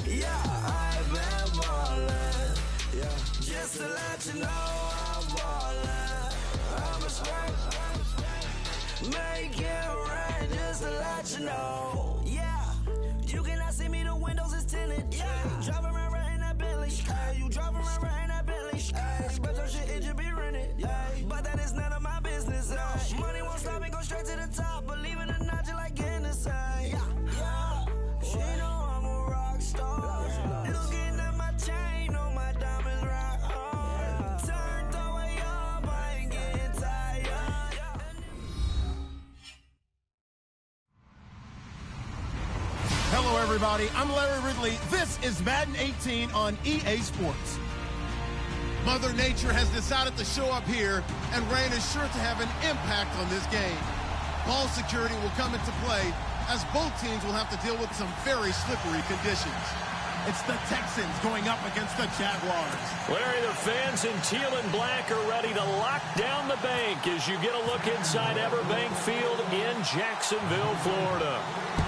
Yeah, I've been ballin'. Yeah, just to let you know I'm ballin'. I'm a straight. Make it rain just to let you know. Yeah, you cannot see me, the windows is tinted. Yeah, driving around right in that Bentley. Hey, you driving around right in that Bentley. Hey, but your shit, it just be rented. Yeah, but that is none of my business. Money won't stop me, go straight to the top. Believe it or not, just like in the same. Yeah, she know I'm a rock star. Looking at my chain, on my diamonds rock hard. Turned the way up, I ain't getting tired. Hello, everybody. I'm Larry Ridley. This is Madden 18 on EA Sports. Mother Nature has decided to show up here, and rain is sure to have an impact on this game. Ball security will come into play, as both teams will have to deal with some very slippery conditions. It's the Texans going up against the Jaguars. Larry, the fans in teal and black are ready to lock down the bank as you get a look inside Everbank Field in Jacksonville, Florida.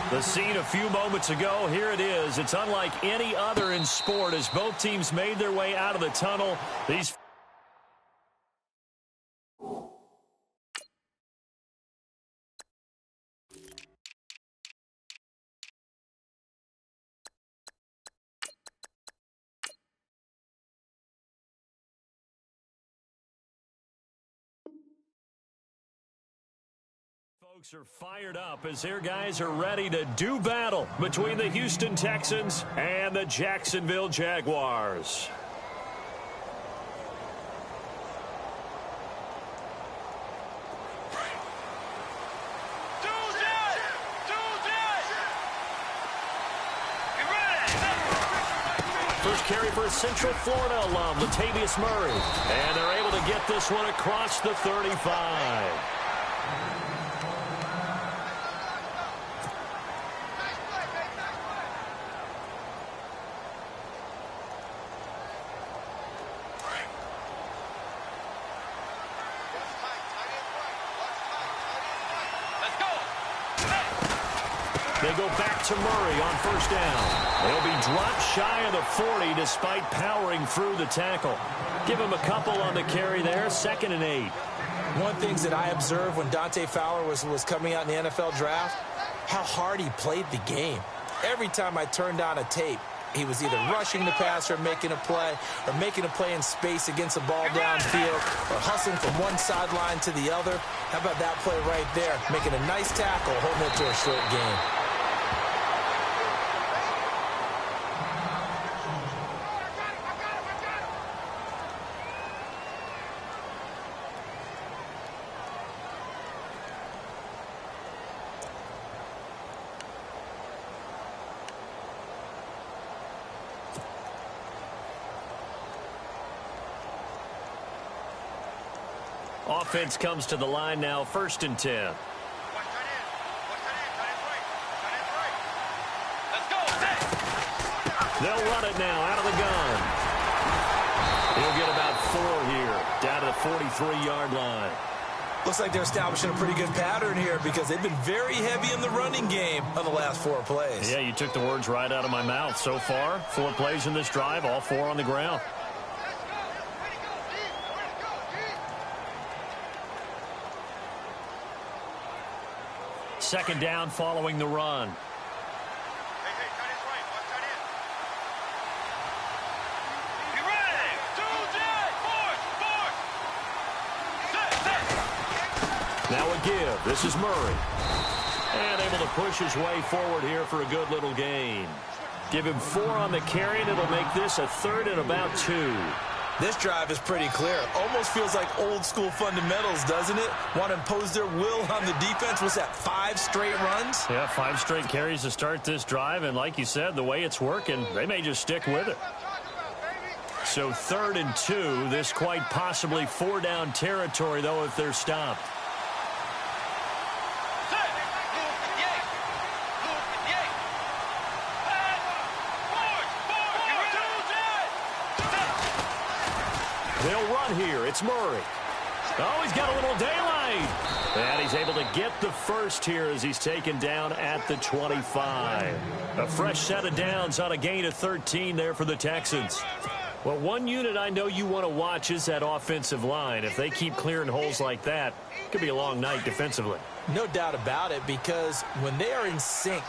The scene a few moments ago, here it is. It's unlike any other in sport as both teams made their way out of the tunnel. These folks are fired up as their guys are ready to do battle between the Houston Texans and the Jacksonville Jaguars. First carry for a Central Florida alum, Latavius Murray. And they're able to get this one across the 35. They go back to Murray on first down. They'll be dropped shy of the 40 despite powering through the tackle. Give him a couple on the carry there, 2nd and 8. One of the things that I observed when Dante Fowler was coming out in the NFL draft, how hard he played the game. Every time I turned on a tape, he was either rushing the passer, making a play, or making a play in space against the ball downfield, or hustling from one sideline to the other. How about that play right there? Making a nice tackle, holding it to a short game. Offense comes to the line now, 1st and 10. They'll run it now out of the gun. He'll get about 4 here, down to the 43-yard line. Looks like they're establishing a pretty good pattern here because they've been very heavy in the running game on the last 4 plays. Yeah, you took the words right out of my mouth. So far, 4 plays in this drive, all 4 on the ground. Second down following the run. Now a give. This is Murray. And able to push his way forward here for a good little gain. Give him 4 on the carry, and it'll make this a 3rd and about 2. This drive is pretty clear. Almost feels like old school fundamentals, doesn't it? Want to impose their will on the defense. Was that 5 straight runs? Yeah, 5 straight carries to start this drive. And like you said, the way it's working, they may just stick with it. So 3rd and 2. This quite possibly 4-down territory, though, if they're stopped. They'll run here. It's Murray. Oh, he's got a little daylight. right. And he's able to get the first here as he's taken down at the 25. A fresh set of downs on a gain of 13 there for the Texans. Well, one unit I know you want to watch is that offensive line. If they keep clearing holes like that, it could be a long night defensively. No doubt about it, because when they are in sync,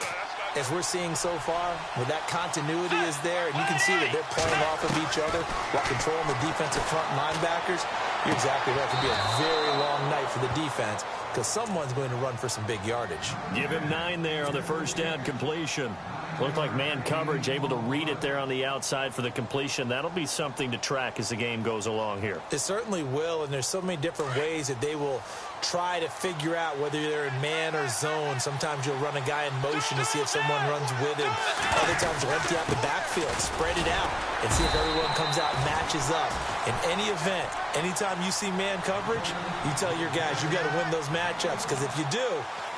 as we're seeing so far, when that continuity is there, and you can see that they're playing off of each other while controlling the defensive front linebackers, you're exactly right. It could be a very long night for the defense because someone's going to run for some big yardage. Give him 9 there on the first down completion. Looked like man coverage, able to read it there on the outside for the completion. That'll be something to track as the game goes along here. It certainly will, and there's so many different ways that they will try to figure out whether they're in man or zone. Sometimes you'll run a guy in motion to see if someone runs with him. Other times you'll empty out the backfield, spread it out, and see if everyone comes out and matches up. In any event, anytime you see man coverage, you tell your guys you got to win those matchups, because if you do,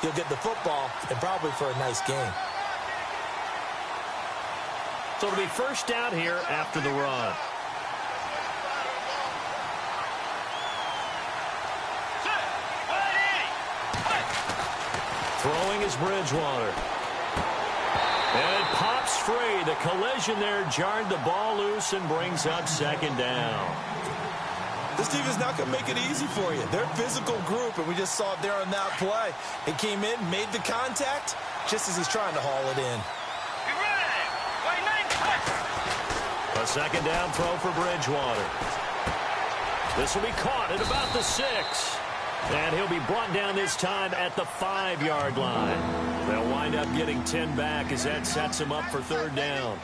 you'll get the football and probably for a nice game. So it'll be first down here after the run. Throwing is Bridgewater. And it pops free. The collision there jarred the ball loose and brings up second down. This team is not going to make it easy for you. They're a physical group, and we just saw it there on that play. It came in, made the contact, just as he's trying to haul it in. A second down throw for Bridgewater. This will be caught at about the 6. And he'll be brought down this time at the 5-yard line. They'll wind up getting 10 back as that sets him up for third down.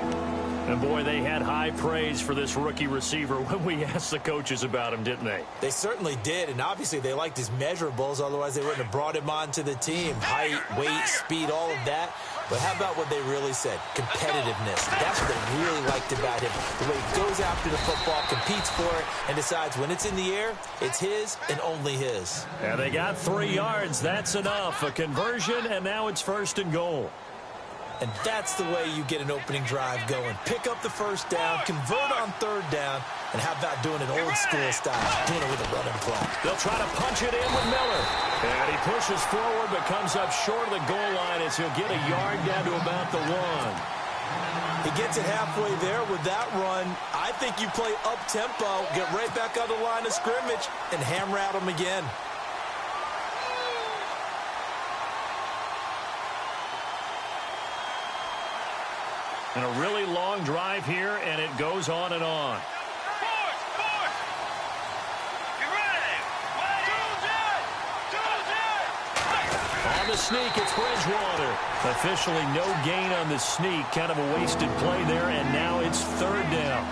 And, boy, they had high praise for this rookie receiver when we asked the coaches about him, didn't they? They certainly did, and obviously they liked his measurables. Otherwise, they wouldn't have brought him onto the team. Height, weight, speed, all of that. But how about what they really said? Competitiveness. That's what they really liked about him. The way he goes after the football, competes for it, and decides when it's in the air, it's his and only his. And they got 3 yards. That's enough. A conversion, and now it's first and goal. And that's the way you get an opening drive going. Pick up the first down, convert on third down, and how about doing it old school style, doing it with a running play. They'll try to punch it in with Miller. And he pushes forward but comes up short of the goal line as he'll get a yard down to about the 1. He gets it halfway there with that run. I think you play up-tempo, get right back on the line of scrimmage, and hammer at him again. And a really long drive here, and it goes on and on. On the sneak, it's Bridgewater. Officially no gain on the sneak. Kind of a wasted play there, and now it's third down.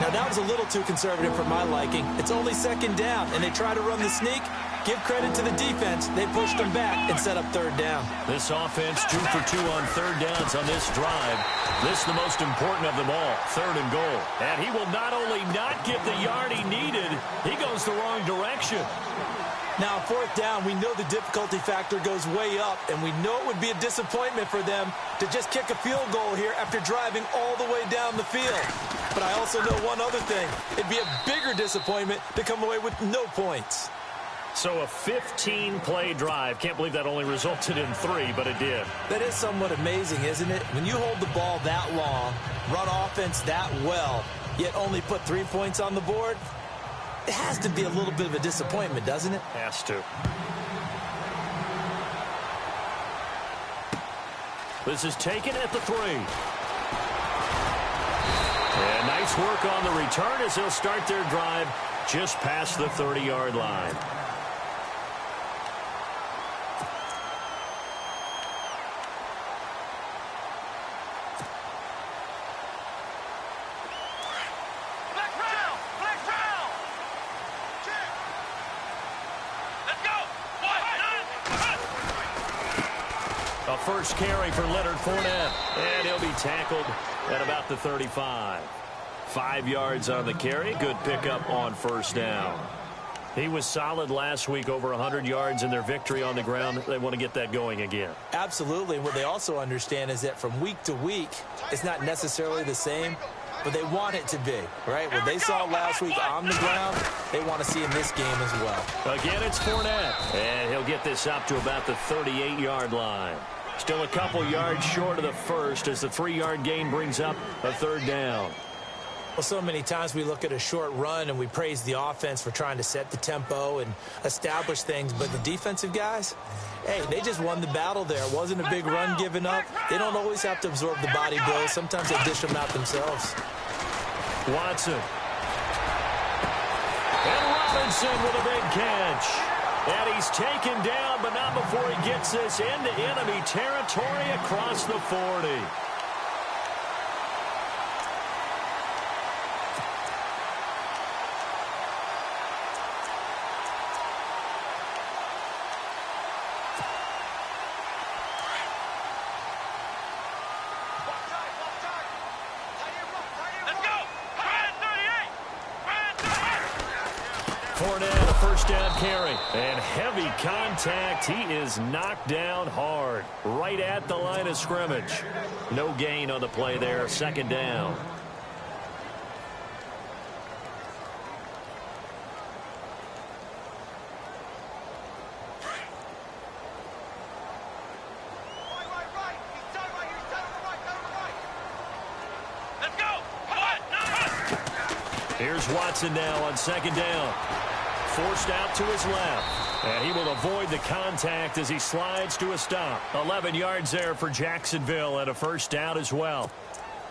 Now, that was a little too conservative for my liking. It's only second down, and they try to run the sneak. Give credit to the defense. They pushed them back and set up third down. This offense 2 for 2 on third downs on this drive. This is the most important of them all, third and goal. And he will not only not get the yard he needed, he goes the wrong direction. Now, fourth down, we know the difficulty factor goes way up, and we know it would be a disappointment for them to just kick a field goal here after driving all the way down the field. But I also know one other thing. It'd be a bigger disappointment to come away with no points. So a 15-play drive. Can't believe that only resulted in 3, but it did. That is somewhat amazing, isn't it? When you hold the ball that long, run offense that well, yet only put 3 points on the board, it has to be a little bit of a disappointment, doesn't it? Has to. This is taken at the 3. And nice work on the return as they'll start their drive just past the 30-yard line. First carry for Leonard Fournette, and he'll be tackled at about the 35. 5 yards on the carry. Good pickup on first down. He was solid last week, over 100 yards in their victory on the ground. They want to get that going again. Absolutely. And what they also understand is that from week to week, it's not necessarily the same. but they want it to be, right? What they saw last week on the ground, they want to see in this game as well. Again, it's Fournette, and he'll get this up to about the 38-yard line. Still a couple yards short of the first as the 3-yard gain brings up a third down. Well, so many times we look at a short run and we praise the offense for trying to set the tempo and establish things, but the defensive guys, hey, they just won the battle there. It wasn't a big run given up. They don't always have to absorb the body blows. Sometimes they dish them out themselves. Watson. And Robinson with a big catch. And he's taken down, but not before he gets this into enemy territory across the 40. Fournette, a first down carry. And heavy contact. He is knocked down hard. Right at the line of scrimmage. No gain on the play there. Second down. Here's Watson now on second down. Forced out to his left. And he will avoid the contact as he slides to a stop. 11 yards there for Jacksonville and a first down as well.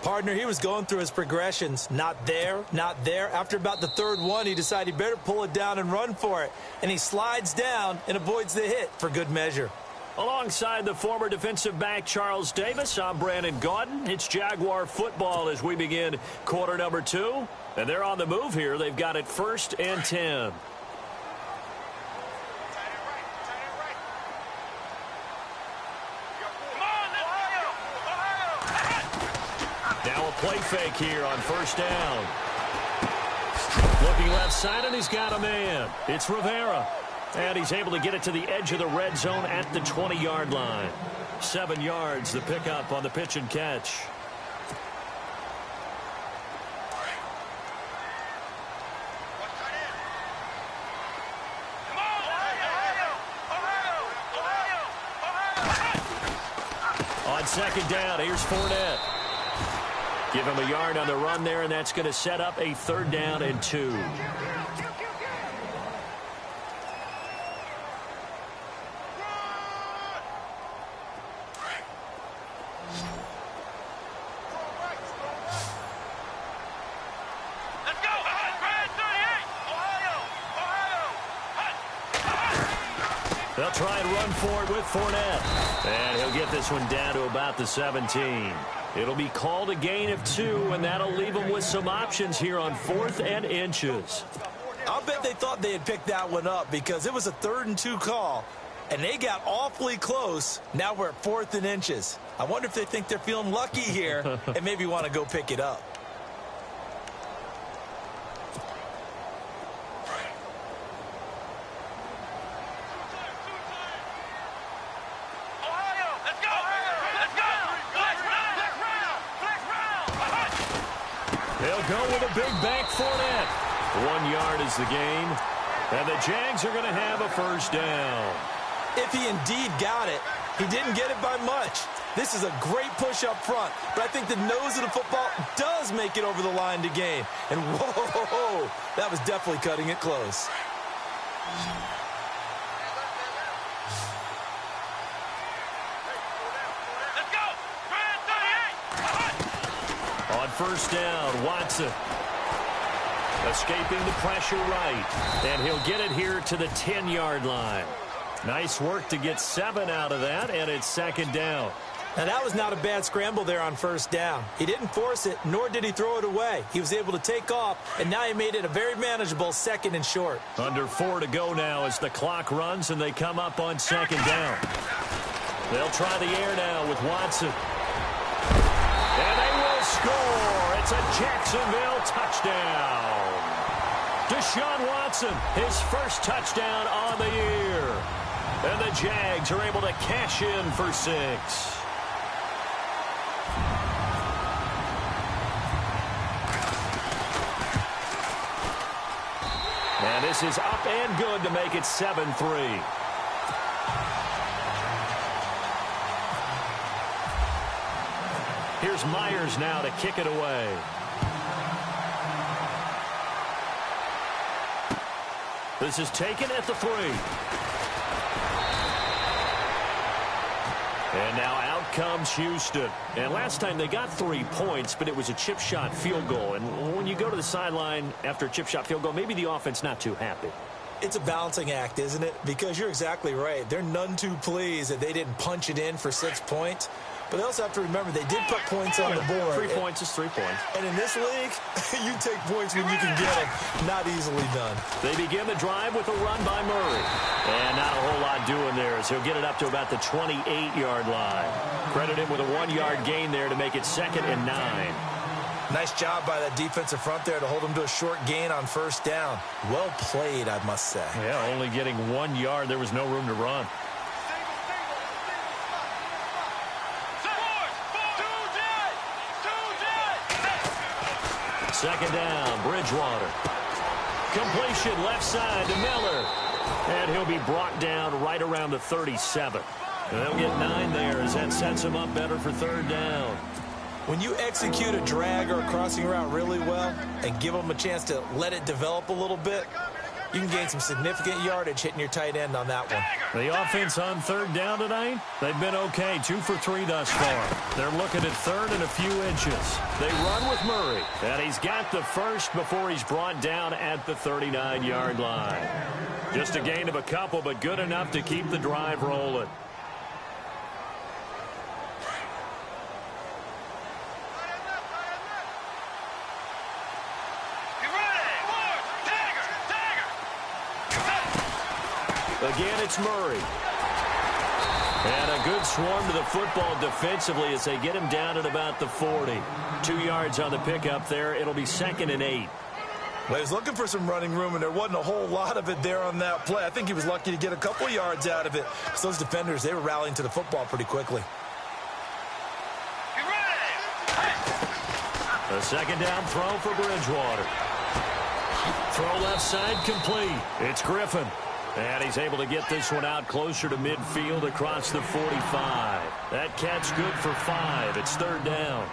Partner, he was going through his progressions. Not there, not there. After about the third one, he decided he better pull it down and run for it. And he slides down and avoids the hit for good measure. Alongside the former defensive back Charles Davis, I'm Brandon Gaudin. It's Jaguar football as we begin quarter number 2. And they're on the move here. They've got it 1st and 10. Now a play fake here on first down. Looking left side, and he's got a man. It's Rivera. And he's able to get it to the edge of the red zone at the 20-yard line. 7 yards, the pickup on the pitch and catch. On second down, here's Fournette. Give him a yard on the run there, and that's going to set up a third down and 2. They'll try and run for it with Fournette. And he'll get this one down to about the 17. It'll be called a gain of 2, and that'll leave them with some options here on 4th and inches. I'll bet they thought they had picked that one up because it was a 3rd and 2 call, and they got awfully close. Now we're at 4th and inches. I wonder if they think they're feeling lucky here and maybe want to go pick it up. They'll go with a big bank Fournette. 1 yard is the gain. And the Jags are going to have a first down. If he indeed got it, he didn't get it by much. This is a great push up front, but I think the nose of the football does make it over the line to gain. And whoa, that was definitely cutting it close. On first down, Watson. Escaping the pressure right. And he'll get it here to the 10-yard line. Nice work to get 7 out of that, and it's second down. Now, that was not a bad scramble there on first down. He didn't force it, nor did he throw it away. He was able to take off, and now he made it a very manageable 2nd and short. Under 4 to go now as the clock runs, and they come up on second down. They'll try the air now with Watson. And they will score. It's a Jacksonville touchdown. Deshaun Watson, his first touchdown on the year. And the Jags are able to cash in for 6. And this is up and good to make it 7-3. Here's Myers now to kick it away. This is taken at the 3. And now out comes Houston. And last time they got 3 points, but it was a chip shot field goal. And when you go to the sideline after a chip shot field goal, maybe the offense not too happy. It's a balancing act, isn't it? Because you're exactly right. They're none too pleased that they didn't punch it in for 6 points. But they also have to remember they did put points on the board. 3 points is 3 points. And in this league, you take points when you can get them. Not easily done. They begin the drive with a run by Murray. And not a whole lot doing there as he'll get it up to about the 28-yard line. Credit him with a 1-yard gain there to make it 2nd and 9. Nice job by that defensive front there to hold him to a short gain on first down. Well played, I must say. Yeah, only getting 1 yard. There was no room to run. Second down, Bridgewater. Completion left side to Miller. And he'll be brought down right around the 37. And they'll get 9 there as that sets him up better for 3rd down. When you execute a drag or a crossing route really well and give them a chance to let it develop a little bit, you can gain some significant yardage hitting your tight end on that one. The offense on 3rd down tonight, they've been okay. 2 for 3 thus far. They're looking at 3rd and a few inches. They run with Murray, and he's got the first before he's brought down at the 39-yard line. Just a gain of a couple, but good enough to keep the drive rolling. Again, it's Murray. And a good swarm to the football defensively as they get him down at about the 40. 2 yards on the pickup there. It'll be 2nd and 8. Well, he was looking for some running room, and there wasn't a whole lot of it there on that play. I think he was lucky to get a couple yards out of it. So those defenders, they were rallying to the football pretty quickly. A 2nd down throw for Bridgewater. Throw left side complete. It's Griffin. And he's able to get this one out closer to midfield across the 45. That catch good for 5. It's 3rd down.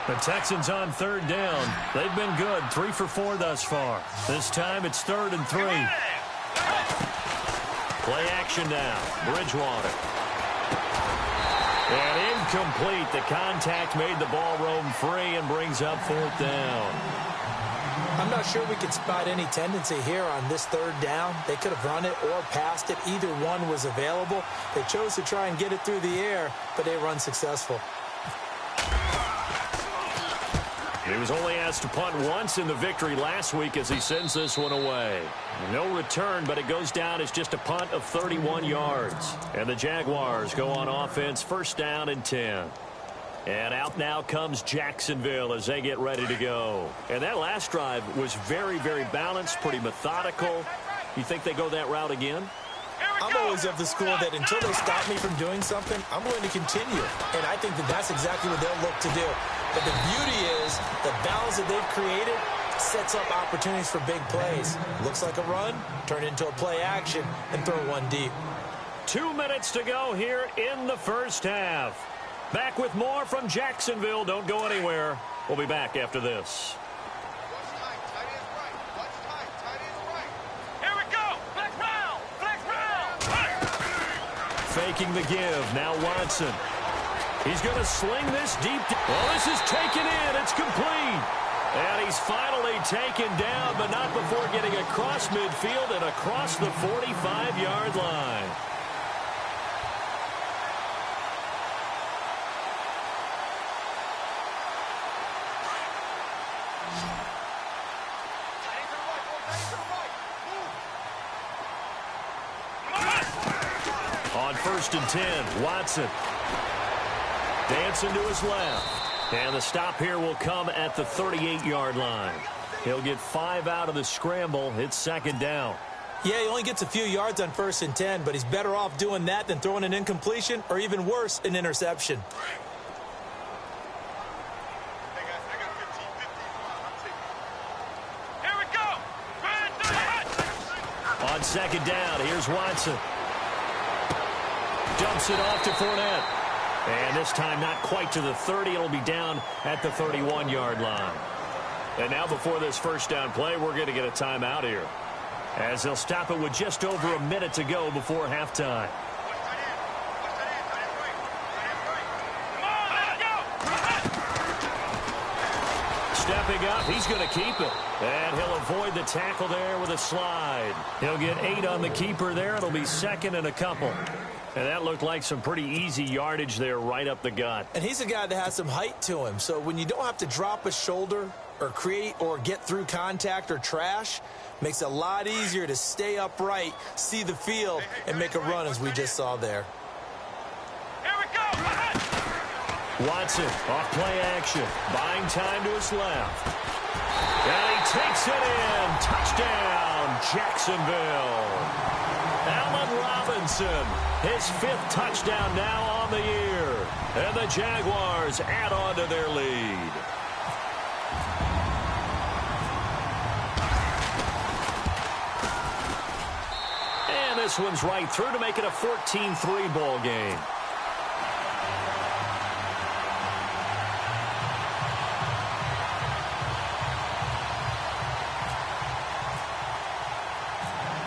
The Texans on 3rd down. They've been good. 3 for 4 thus far. This time it's 3rd and 3. Play action now. Bridgewater. And incomplete. The contact made the ball roam free and brings up 4th down. I'm not sure we could spot any tendency here on this 3rd down. They could have run it or passed it. Either one was available. They chose to try and get it through the air, but they were unsuccessful. He was only asked to punt once in the victory last week as he sends this one away. No return, but it goes down as just a punt of 31 yards. And the Jaguars go on offense, 1st down and 10. And out now comes Jacksonville as they get ready to go. And that last drive was very, very balanced, pretty methodical. You think they go that route again? I'm always of the school that until they stop me from doing something, I'm going to continue. And I think that that's exactly what they'll look to do. But the beauty is the balance that they've created sets up opportunities for big plays. Looks like a run, turn it into a play action, and throw one deep. 2 minutes to go here in the 1st half. Back with more from Jacksonville. Don't go anywhere. We'll be back after this. Here we go. Flex round. Flex round. Faking the give. Now Watson. He's going to sling this deep. Well, this is taken in. It's complete. And he's finally taken down, but not before getting across midfield and across the 45-yard line. On 1st and 10, Watson. Dancing to his left. And the stop here will come at the 38-yard line. He'll get 5 out of the scramble. It's 2nd down. Yeah, he only gets a few yards on 1st and 10, but he's better off doing that than throwing an incompletion or even worse, an interception. On second down, here's Watson. Dumps it off to Fournette. And this time not quite to the 30. It'll be down at the 31-yard line. And now before this first down play, we're going to get a timeout here, as they'll stop it with just over a minute to go before halftime. Stepping up, he's going to keep it. And he'll avoid the tackle there with a slide. He'll get 8 on the keeper there. It'll be second and a couple. And that looked like some pretty easy yardage there right up the gut. And he's a guy that has some height to him. So when you don't have to drop a shoulder or create or get through contact or trash, makes it a lot easier to stay upright, see the field, and make a run as we just saw there. Here we go. Watson off play action, buying time to his left. And he takes it in. Touchdown, Jacksonville. Allen Robinson, his 5th touchdown now on the year. And the Jaguars add on to their lead. And this one's right through to make it a 14-3 ball game.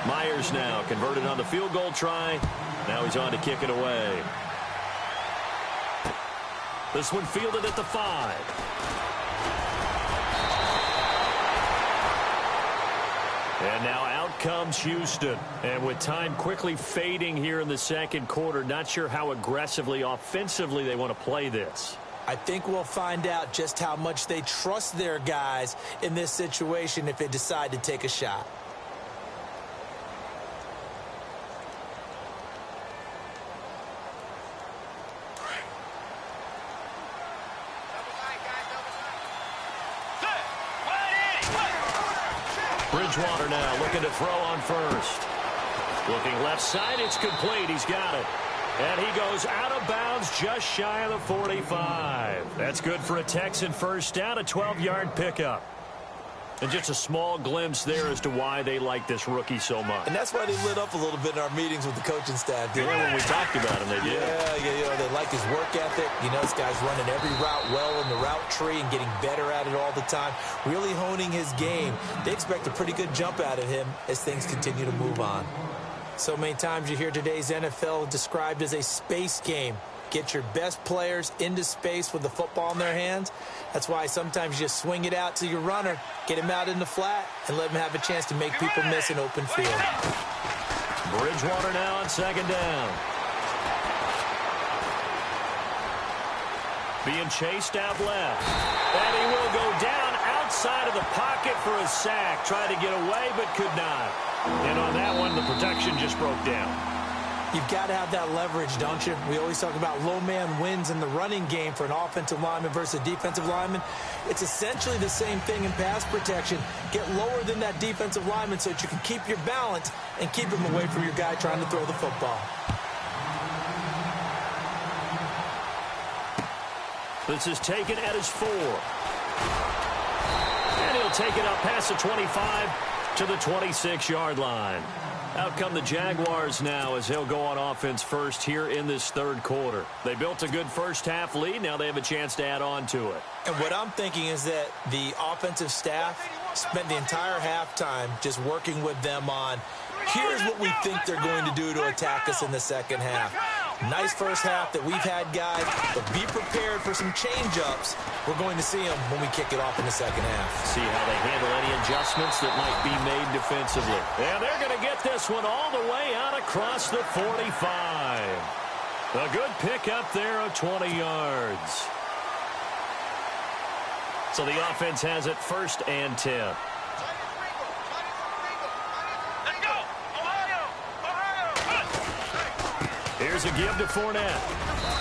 Myers now converted on the field goal try. Now he's on to kick it away. This one fielded at the 5. And now out comes Houston. And with time quickly fading here in the second quarter, not sure how aggressively, offensively they want to play this. I think we'll find out just how much they trust their guys in this situation if they decide to take a shot. Bridgewater now looking to throw on first. Looking left side, it's complete. He's got it. And he goes out of bounds just shy of the 45. That's good for a Texan first down, a 12-yard pickup. And just a small glimpse there as to why they like this rookie so much. And that's why they lit up a little bit in our meetings with the coaching staff. Yeah, when we talked about him, they did. Yeah, they like his work ethic. You know, this guy's running every route well in the route tree and getting better at it all the time, really honing his game. They expect a pretty good jump out of him as things continue to move on. So many times you hear today's NFL described as a space game. Get your best players into space with the football in their hands. That's why sometimes you just swing it out to your runner, get him out in the flat, and let him have a chance to make people miss an open field. Bridgewater now on second down. Being chased out left. And he will go down outside of the pocket for a sack. Tried to get away, but could not. And on that one, the protection just broke down. You've got to have that leverage, don't you? We always talk about low man wins in the running game for an offensive lineman versus a defensive lineman. It's essentially the same thing in pass protection. Get lower than that defensive lineman so that you can keep your balance and keep him away from your guy trying to throw the football. This is taken at his 4. And he'll take it up past the 25 to the 26-yard line. Out come the Jaguars now as they'll go on offense first here in this third quarter. They built a good first-half lead. Now they have a chance to add on to it. And what I'm thinking is that the offensive staff spent the entire halftime just working with them on, here's what we think they're going to do to attack us in the second half. Nice first half that we've had, guys, but be prepared for some change-ups. We're going to see them when we kick it off in the second half. See how they handle any adjustments that might be made defensively. And they're going to get this one all the way out across the 45. A good pickup there of 20 yards. So the offense has it first and 10. Here's a give to Fournette.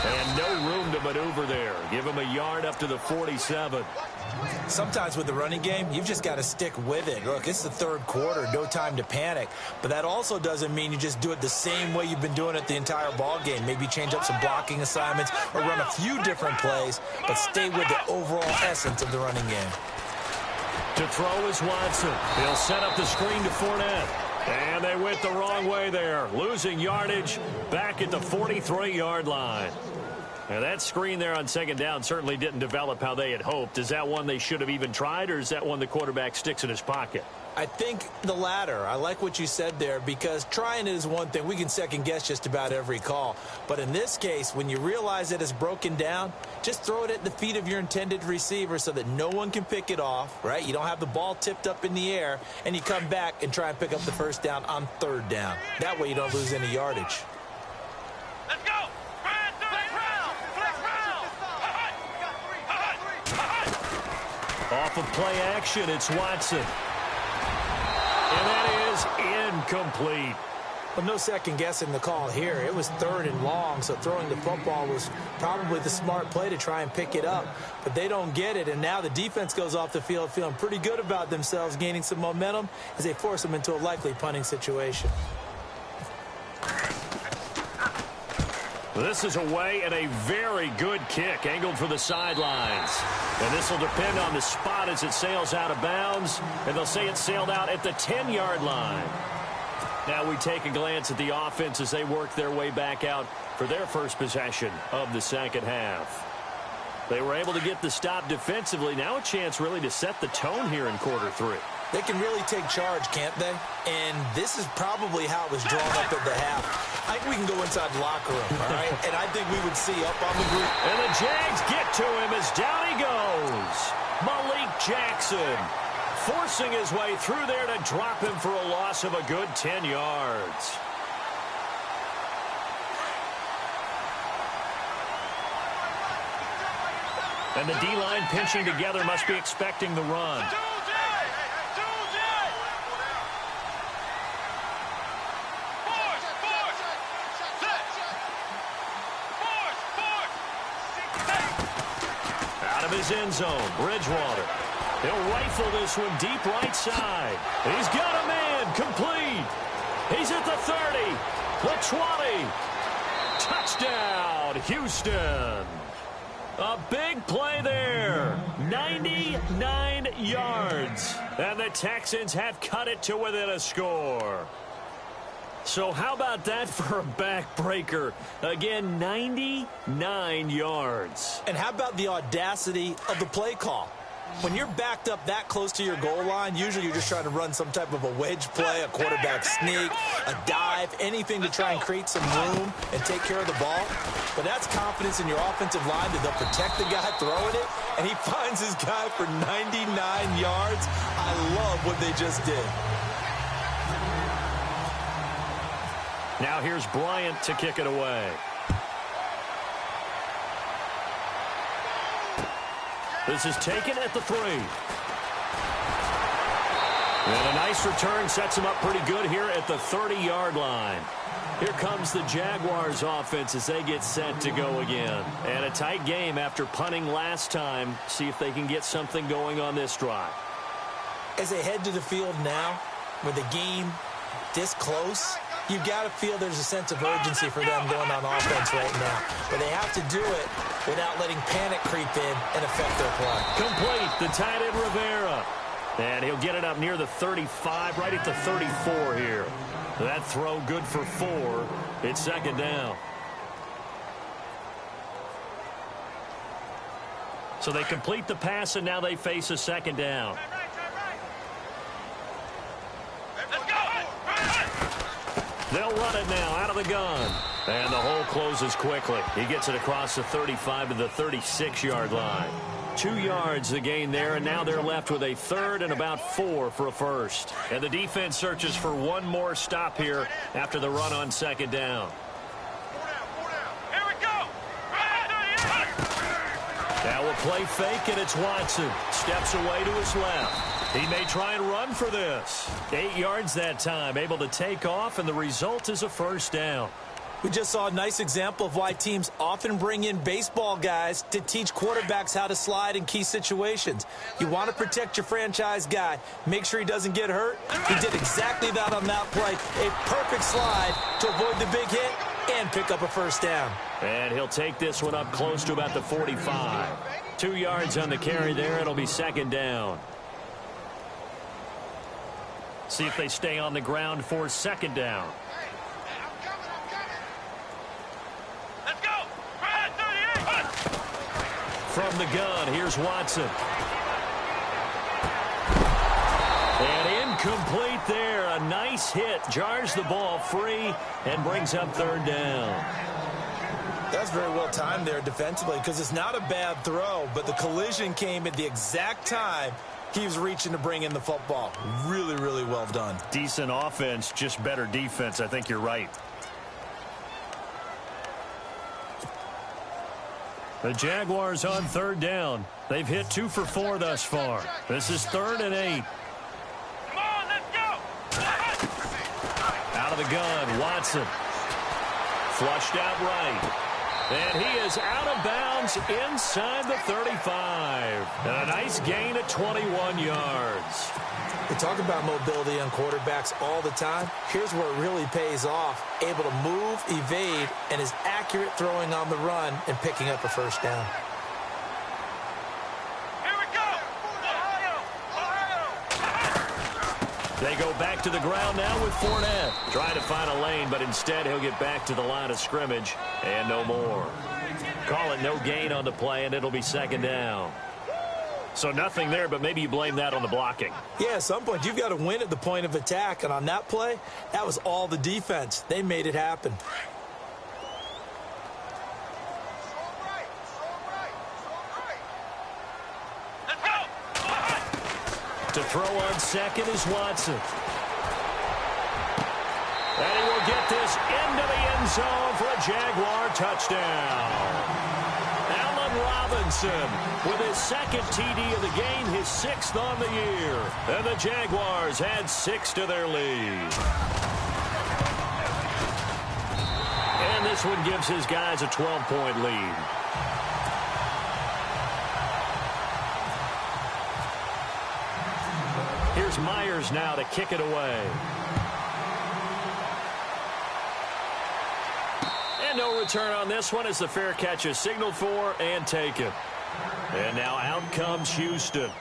And no room to maneuver there. Give him a yard up to the 47. Sometimes with the running game, you've just got to stick with it. Look, it's the third quarter, no time to panic. But that also doesn't mean you just do it the same way you've been doing it the entire ball game. Maybe change up some blocking assignments or run a few different plays, but stay with the overall essence of the running game. To throw is Watson. He'll set up the screen to Fournette. And they went the wrong way there, losing yardage back at the 43-yard line. Now, that screen there on second down certainly didn't develop how they had hoped. Is that one they should have even tried, or is that one the quarterback sticks in his pocket? I think the latter. I like what you said there, because trying it is one thing. We can second-guess just about every call. But in this case, when you realize it is broken down, just throw it at the feet of your intended receiver so that no one can pick it off, right? You don't have the ball tipped up in the air, and you come back and try and pick up the first down on third down. That way you don't lose any yardage. Let's go. Off of play action, it's Watson. And that is incomplete. Well, no second guessing the call here. It was third and long, so throwing the football was probably the smart play to try and pick it up. But they don't get it, and now the defense goes off the field feeling pretty good about themselves, gaining some momentum as they force them into a likely punting situation. This is away and a very good kick, angled for the sidelines. And this will depend on the spot as it sails out of bounds. And they'll say it sailed out at the 10-yard line. Now we take a glance at the offense as they work their way back out for their first possession of the second half. They were able to get the stop defensively. Now a chance really to set the tone here in quarter three. They can really take charge, can't they? And this is probably how it was drawn up at the half. I think we can go inside the locker room, all right? And I think we would see up on the group. And the Jags get to him as down he goes. Malik Jackson forcing his way through there to drop him for a loss of a good 10 yards. And the D-line pinching together must be expecting the run. Out of his end zone, Bridgewater. He'll rifle this one deep right side. He's got a man, complete. He's at the 30, the 20. Touchdown, Houston. A big play there. 99 yards. And the Texans have cut it to within a score. So how about that for a backbreaker? Again, 99 yards. And how about the audacity of the play call? When you're backed up that close to your goal line, usually you're just trying to run some type of a wedge play, a quarterback sneak, a dive, anything to try and create some room and take care of the ball. But that's confidence in your offensive line that they'll protect the guy throwing it, and he finds his guy for 99 yards. I love what they just did. Now here's Bryant to kick it away. This is taken at the 3. And a nice return sets him up pretty good here at the 30-yard line. Here comes the Jaguars offense as they get set to go again. And a tight game after punting last time. See if they can get something going on this drive. As they head to the field now, with the game this close, you've got to feel there's a sense of urgency for them going on offense right now. But they have to do it without letting panic creep in and affect their play. Complete, the tight end Rivera. And he'll get it up near the 35, right at the 34 here. That throw good for 4. It's second down. So they complete the pass, and now they face a second down. They'll run it now out of the gun. And the hole closes quickly. He gets it across the 35 to the 36-yard line. 2 yards the gain there, and now they're left with a third and about 4 for a first. And the defense searches for one more stop here after the run on second down. Here we go. Now we'll play fake, and it's Watson. Steps away to his left. He may try and run for this. 8 yards that time, able to take off, and the result is a first down. We just saw a nice example of why teams often bring in baseball guys to teach quarterbacks how to slide in key situations. You want to protect your franchise guy. Make sure he doesn't get hurt. He did exactly that on that play. A perfect slide to avoid the big hit and pick up a first down. And he'll take this one up close to about the 45. 2 yards on the carry there. It'll be second down. See if they stay on the ground for second down. Let's go. Right, 38. From the gun, here's Watson. And incomplete there. A nice hit. Jars the ball free and brings up third down. That's very well timed there defensively because it's not a bad throw, but the collision came at the exact time he was reaching to bring in the football. Really, really well done. Decent offense, just better defense. I think you're right. The Jaguars on third down. They've hit 2 for 4 thus far. This is 3rd and 8. Come on, let's go. Out of the gun, Watson. Flushed out right. And he is out of bounds inside the 35. And a nice gain of 21 yards. We talk about mobility on quarterbacks all the time. Here's where it really pays off. Able to move, evade, and is accurate throwing on the run and picking up a first down. Here we go. Ohio. They go back to the ground now with Fournette. Trying to find a lane, but instead he'll get back to the line of scrimmage and no more. Call it no gain on the play, and it'll be second down. So nothing there, but maybe you blame that on the blocking. Yeah, at some point, you've got to win at the point of attack. And on that play, that was all the defense. They made it happen. Let's go. To throw on second is Watson. And he will get this into the end zone for a Jaguar touchdown. Allen Robinson with his second TD of the game, his 6th on the year. And the Jaguars add 6 to their lead. And this one gives his guys a 12-point lead. Here's Myers now to kick it away. And no return on this one as the fair catch is signaled for and taken. And now out comes Houston.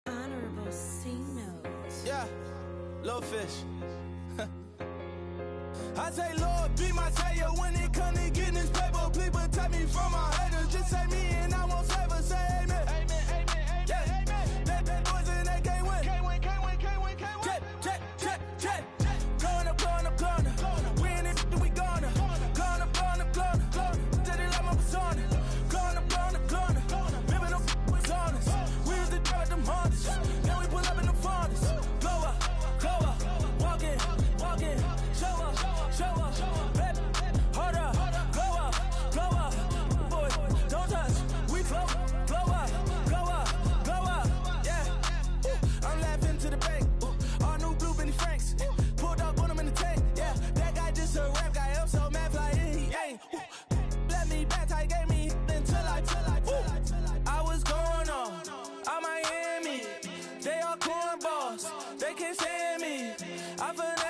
Honorable C notes. Yeah, little fish. I say, Lord, be my savior when it come to getting this paper. Please protect me from my haters. Just say me and I won't favor. Say amen. Amen, amen, amen. Yeah. That boys and they can't win. Can't win, can't win, can't win, can't win. Jet. Blowing up. We in it, we gonna. Blowing up. Tell it like my persona. Blowing up. Living up with honest. We used to drive them hardest. Now we pull up in the farthest. Glow up. Walk in. Show up. can't stand me. I feel